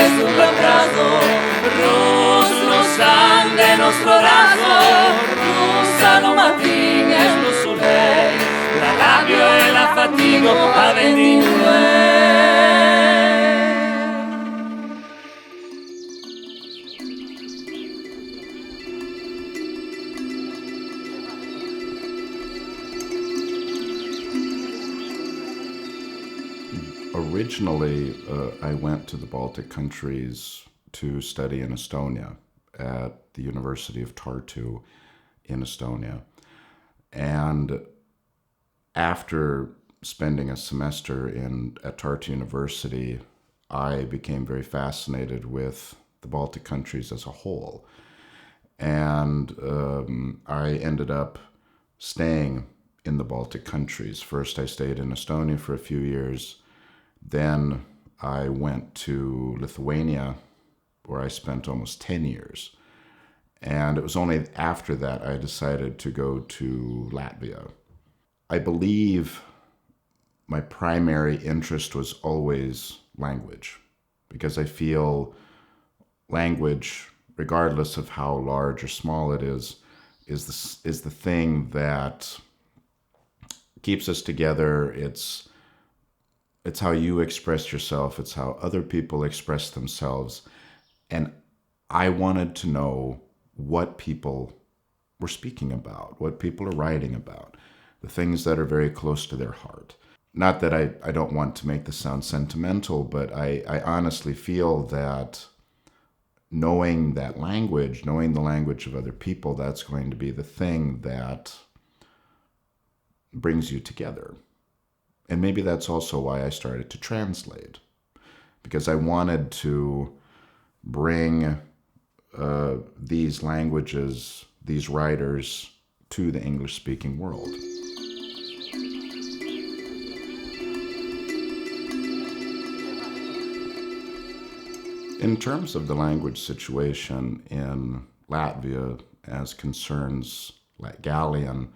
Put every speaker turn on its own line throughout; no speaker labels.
super brazo, rostro sangue nostro raso, rossano matine lo soleil, la rabbia e la fatiga a venire.
Originally, I went to the Baltic countries to study in Estonia at the University of Tartu in Estonia. And after spending a semester at Tartu University, I became very fascinated with the Baltic countries as a whole. And I ended up staying in the Baltic countries. First, I stayed in Estonia for a few years. Then I went to Lithuania, where I spent almost 10 years. And it was only after that I decided to go to Latvia. I believe my primary interest was always language, because I feel language, regardless of how large or small it is the thing that keeps us together. It's how you express yourself. It's how other people express themselves. And I wanted to know what people were speaking about, what people are writing about, the things that are very close to their heart. Not that I don't want to make this sound sentimental, but I honestly feel that knowing that language, knowing the language of other people, that's going to be the thing that brings you together. And maybe that's also why I started to translate, because I wanted to bring these languages, these writers, to the English-speaking world. In terms of the language situation in Latvia as concerns Letgallian,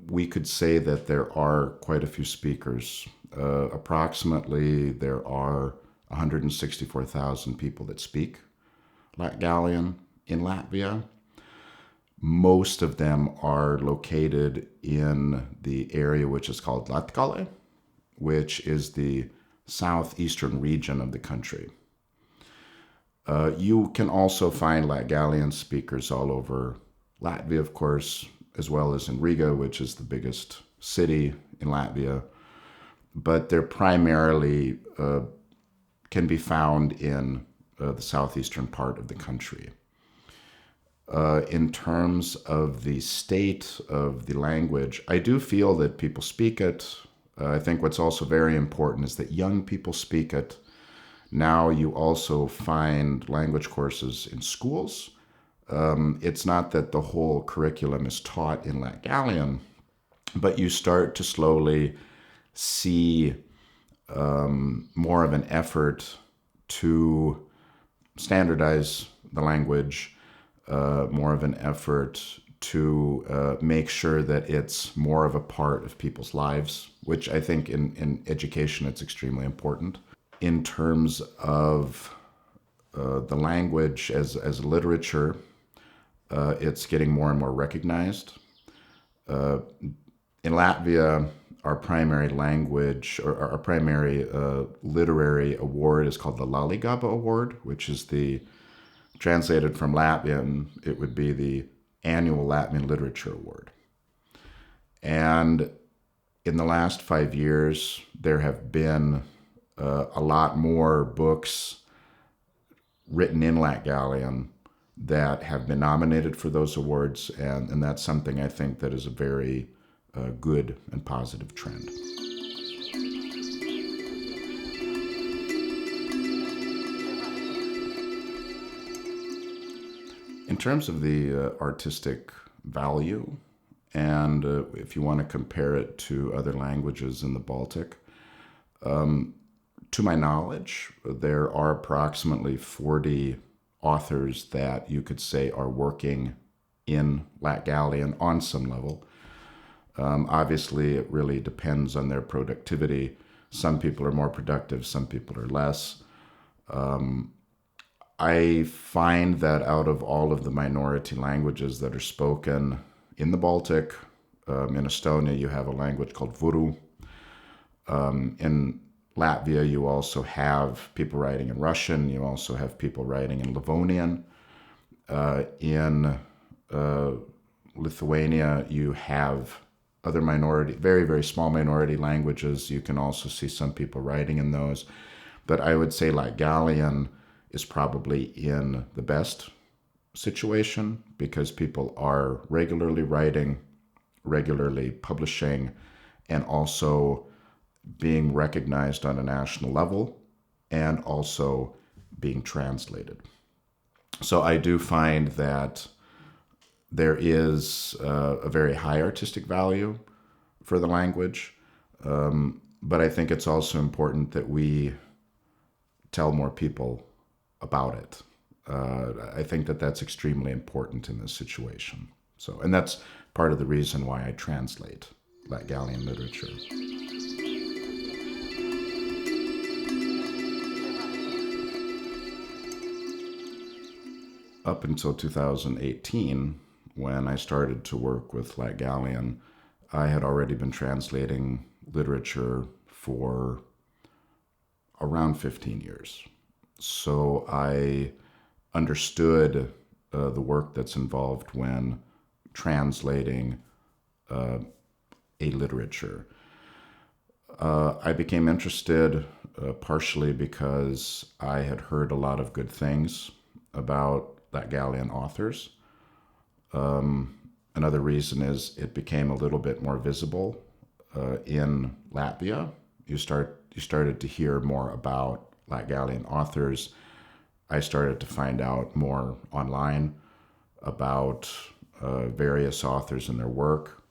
we could say that there are quite a few speakers. Approximately, there are 164,000 people that speak Letgallian in Latvia. Most of them are located in the area which is called Letgalla, which is the southeastern region of the country. You can also find Letgallian speakers all over Latvia, of course, as well as in Riga, which is the biggest city in Latvia. But they're primarily can be found in the southeastern part of the country. In terms of the state of the language, I do feel that people speak it. I think what's also very important is that young people speak it. Now you also find language courses in schools. It's not that the whole curriculum is taught in Letgallian, but you start to slowly see more of an effort to standardize the language, more of an effort to make sure that it's more of a part of people's lives, which I think in education it's extremely important. In terms of the language as literature, it's getting more and more recognized. In Latvia, our primary language, or our primary literary award is called the Ligija Award, which is translated from Latvian, it would be the annual Latvian Literature Award. And in the last 5 years, there have been a lot more books written in Letgallian that have been nominated for those awards, and that's something I think that is a very good and positive trend. In terms of the artistic value, and if you want to compare it to other languages in the Baltic, to my knowledge, there are approximately 40 authors that you could say are working in Letgallian on some level. Obviously, it really depends on their productivity. Some people are more productive, some people are less. I find that out of all of the minority languages that are spoken in the Baltic, in Estonia, you have a language called Vuru. In Latvia, you also have people writing in Russian. You also have people writing in Livonian. In Lithuania, you have other minority, very, very small minority languages. You can also see some people writing in those. But I would say Letgallian is probably in the best situation because people are regularly writing, regularly publishing, and also being recognized on a national level and also being translated. So I do find that there is a very high artistic value for the language, but I think it's also important that we tell more people about it. I think that that's extremely important in this situation. So, and that's part of the reason why I translate Letgallian literature. Up until 2018, when I started to work with Letgallian, I had already been translating literature for around 15 years. So I understood the work that's involved when translating a literature. I became interested partially because I had heard a lot of good things about Letgallian authors. Another reason is it became a little bit more visible in Latvia. You started to hear more about Letgallian authors. I started to find out more online about various authors and their work.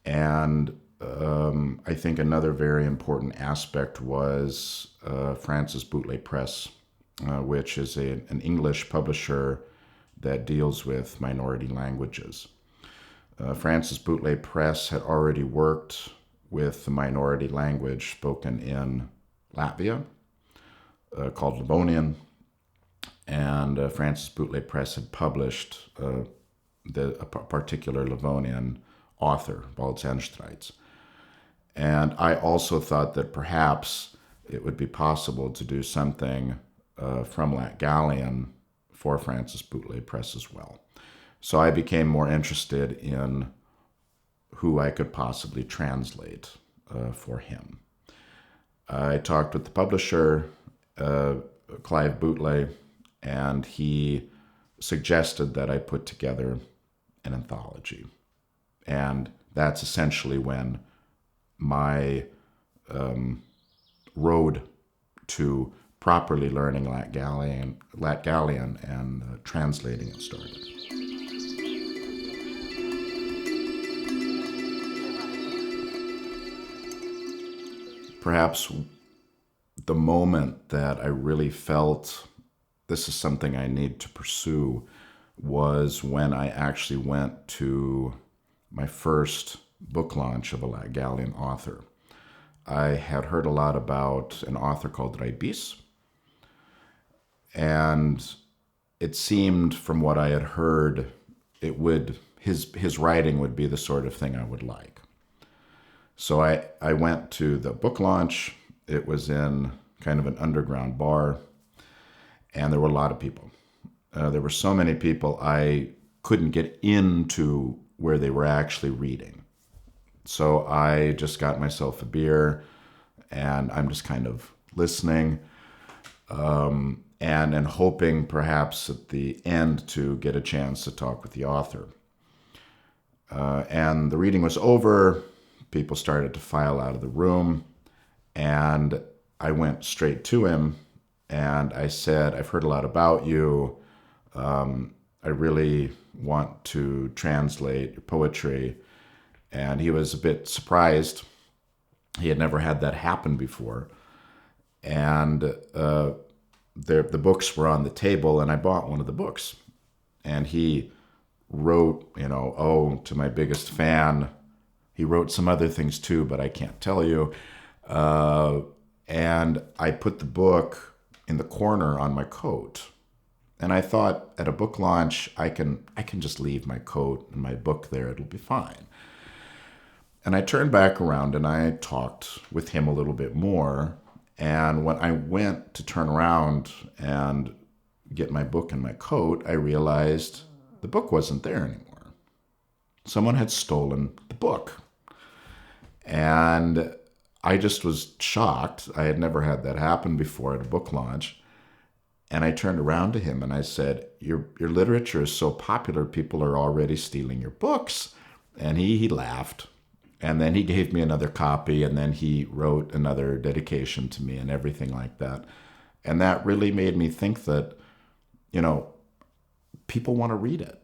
And I think another very important aspect was Francis Boutle Press, which is an English publisher that deals with minority languages. Francis Boutle Press had already worked with the minority language spoken in Latvia, called Livonian, and Francis Boutle Press had published a particular Livonian author, Balts. And I also thought that perhaps it would be possible to do something from Letgallian for Francis Boutle Press as well. So I became more interested in who I could possibly translate for him. I talked with the publisher, Clive Boutle, and he suggested that I put together an anthology. And that's essentially when my road to properly learning Letgallian and translating it started. Perhaps the moment that I really felt this is something I need to pursue was when I actually went to my first book launch of a Letgallian author. I had heard a lot about an author called Raibis, and it seemed from what I had heard, his writing would be the sort of thing I would like. So I went to the book launch. It was in kind of an underground bar, and there were a lot of people. There were so many people I couldn't get into where they were actually reading. So I just got myself a beer, and I'm just kind of listening, and hoping perhaps at the end to get a chance to talk with the author. And the reading was over. People started to file out of the room, and I went straight to him, and I said, I've heard a lot about you. I really want to translate your poetry. And he was a bit surprised. He had never had that happen before. And the books were on the table, and I bought one of the books. And he wrote, oh, to my biggest fan. He wrote some other things too, but I can't tell you. And I put the book in the corner on my coat. And I thought at a book launch, I can just leave my coat and my book there. It'll be fine. And I turned back around and I talked with him a little bit more. And when I went to turn around and get my book and my coat, I realized the book wasn't there anymore. Someone had stolen the book. And I just was shocked. I had never had that happen before at a book launch. And I turned around to him and I said, your literature is so popular, people are already stealing your books. And he laughed. And then he gave me another copy, and then he wrote another dedication to me and everything like that. And that really made me think that, people want to read it.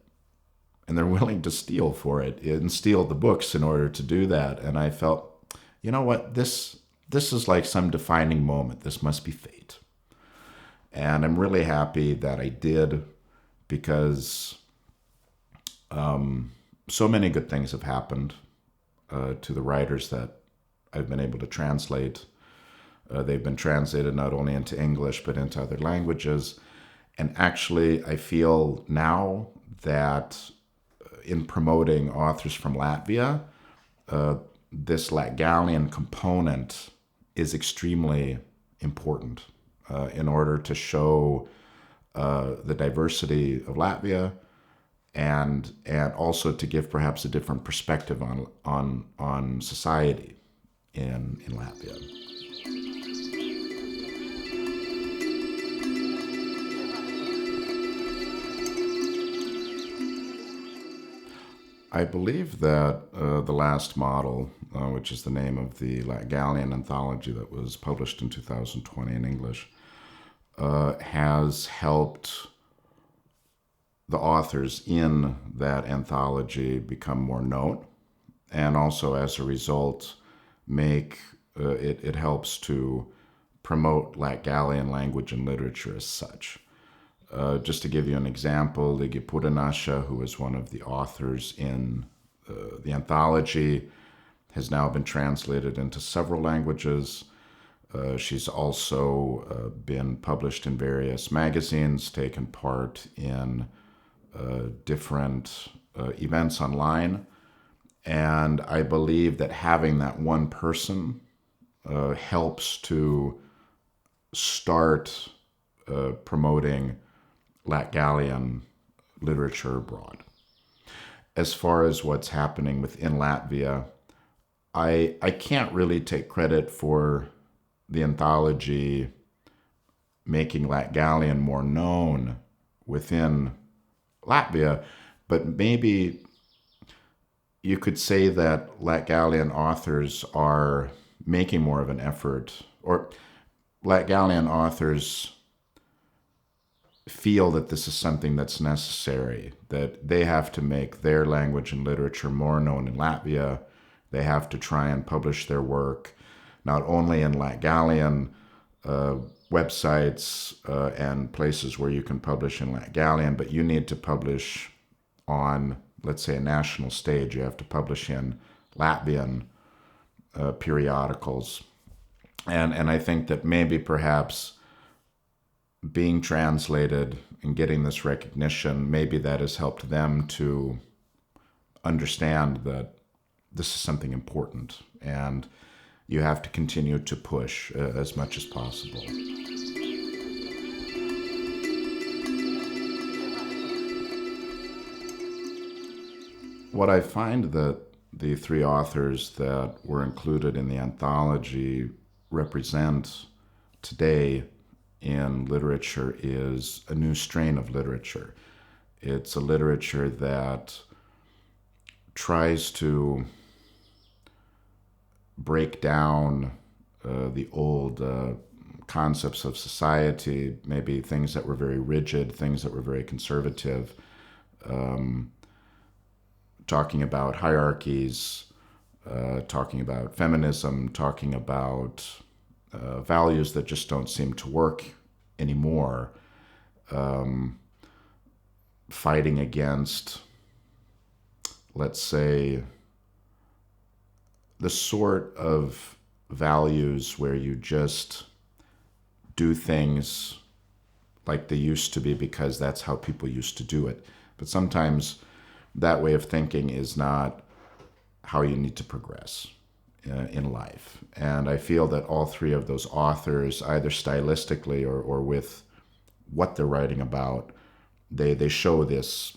And they're willing to steal for it and steal the books in order to do that. And I felt, you know what, this is like some defining moment. This must be fate. And I'm really happy that I did, because so many good things have happened to the writers that I've been able to translate. They've been translated not only into English, but into other languages. And actually, I feel now that in promoting authors from Latvia, this Latgallian component is extremely important in order to show the diversity of Latvia, and also to give perhaps a different perspective on society in Latvia. I believe that The Last Model, which is the name of the Latgallian anthology that was published in 2020 in English, has helped the authors in that anthology become more known, and also as a result make it helps to promote Latgallian language and literature as such. Just to give you an example, Ligija Purinaša, who is one of the authors in the anthology, has now been translated into several languages. She's also been published in various magazines, taken part in different events online. And I believe that having that one person helps to start promoting Latgallian literature abroad. As far as what's happening within Latvia, I can't really take credit for the anthology making Latgallian more known within Latvia, but maybe you could say that Latgallian authors are making more of an effort, or Latgallian authors feel that this is something that's necessary, that they have to make their language and literature more known in Latvia. They have to try and publish their work not only in Latgallian websites and places where you can publish in Latgallian, but you need to publish on, let's say, a national stage. You have to publish in Latvian periodicals. And I think that maybe perhaps being translated and getting this recognition, maybe that has helped them to understand that this is something important and you have to continue to push as much as possible. What I find that the three authors that were included in the anthology represent today in literature is a new strain of literature. It's a literature that tries to break down the old concepts of society, maybe things that were very rigid, things that were very conservative, talking about hierarchies, talking about feminism, talking about values that just don't seem to work anymore, fighting against, let's say, the sort of values where you just do things like they used to be because that's how people used to do it. But sometimes that way of thinking is not how you need to progress in life. And I feel that all three of those authors, either stylistically or with what they're writing about, they show this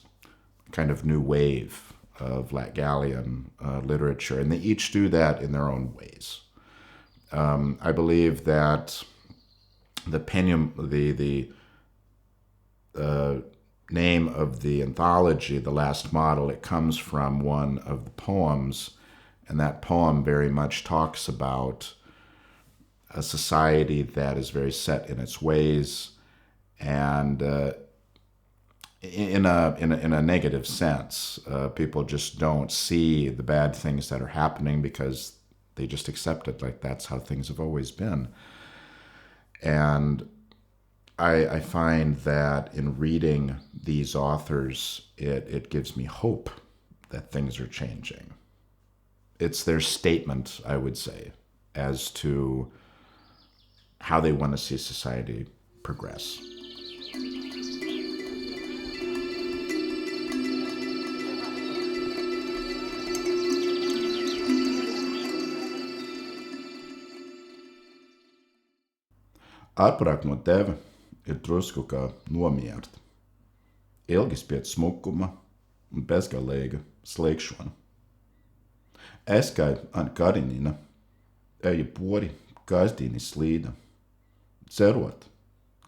kind of new wave of Letgallian literature, and they each do that in their own ways. I believe that the name of the anthology, The Last Model, it comes from one of the poems, and that poem very much talks about a society that is very set in its ways, and in a negative sense. People just don't see the bad things that are happening because they just accept it like that's how things have always been. And I find that in reading these authors, it gives me hope that things are changing. It's their statement, I would say, as to how they want to see society progress. Atpakaļ no teve ir drusku kā nomiert. Ilgi pēc smukuma un bezgalīga slēgšana. Es kā Anna Karinina eju pori kazdīni slīda, cerot,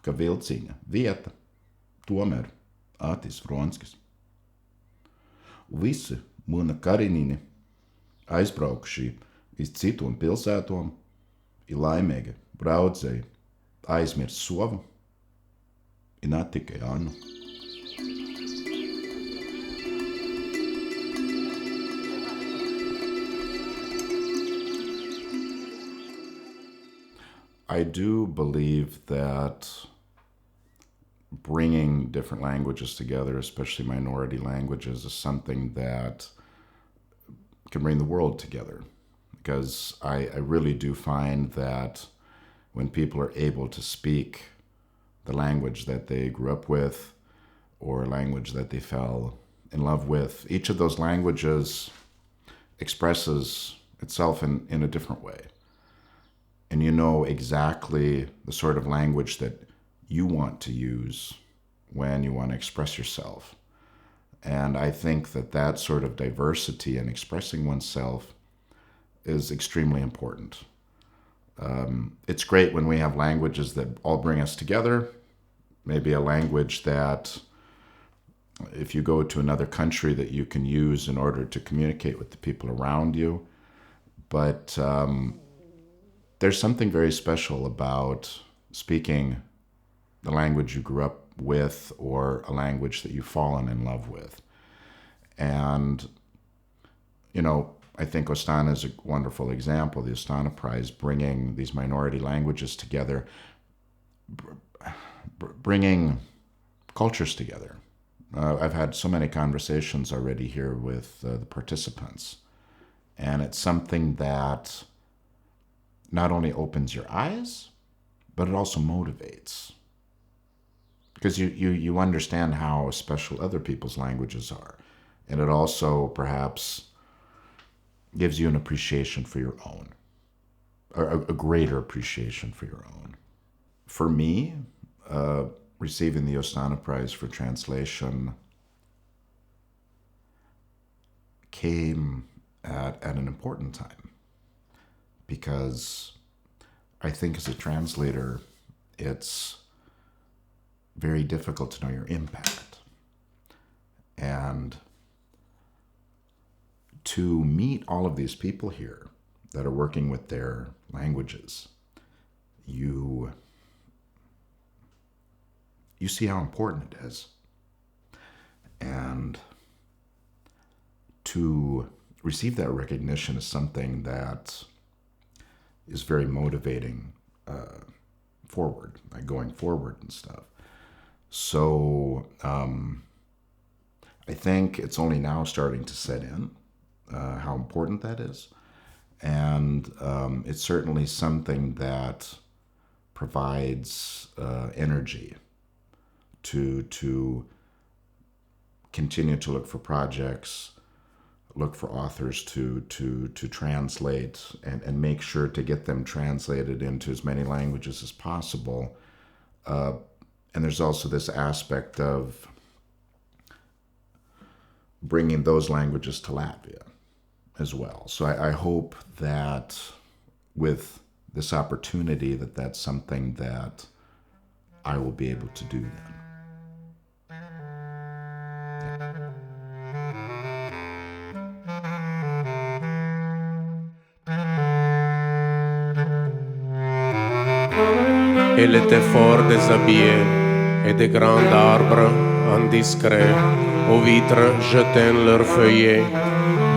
ka vilcīņa vieta tomēr Atis Vronskis. Visi mana Karinini aizbraukšī iz citom pilsētom, ir laimīgi braudzēji aizmirst sovu, ir ne tikai Annu. I do believe that bringing different languages together, especially minority languages, is something that can bring the world together. Because I really do find that when people are able to speak the language that they grew up with or a language that they fell in love with, each of those languages expresses itself in a different way. And you know exactly the sort of language that you want to use when you want to express yourself. And I think that that sort of diversity in expressing oneself is extremely important. It's great when we have languages that all bring us together. Maybe a language that, if you go to another country, that you can use in order to communicate with the people around you. But there's something very special about speaking the language you grew up with or a language that you've fallen in love with. And, you know, I think Ostana is a wonderful example, the Ostana Prize, bringing these minority languages together, bringing cultures together. I've had so many conversations already here with the participants, and it's something that not only opens your eyes, but it also motivates. Because you understand how special other people's languages are, and it also perhaps gives you an appreciation for your own, or a greater appreciation for your own. For me, receiving the Ostana Prize for translation came at an important time, because I think as a translator, it's very difficult to know your impact. And to meet all of these people here that are working with their languages, you see how important it is. And to receive that recognition is something that is very motivating forward, like going forward and stuff. So I think it's only now starting to set in how important that is. And it's certainly something that provides energy to continue to look for projects, look for authors to translate, and make sure to get them translated into as many languages as possible. And there's also this aspect of bringing those languages to Latvia as well. So I hope that with this opportunity that's something that I will be able to do then.
Elle était fort déshabillée et des grands arbres indiscrets aux vitres jetaient leurs feuillets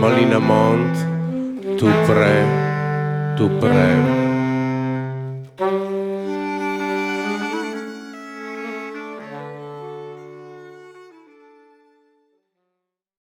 malignament tout près, tout près.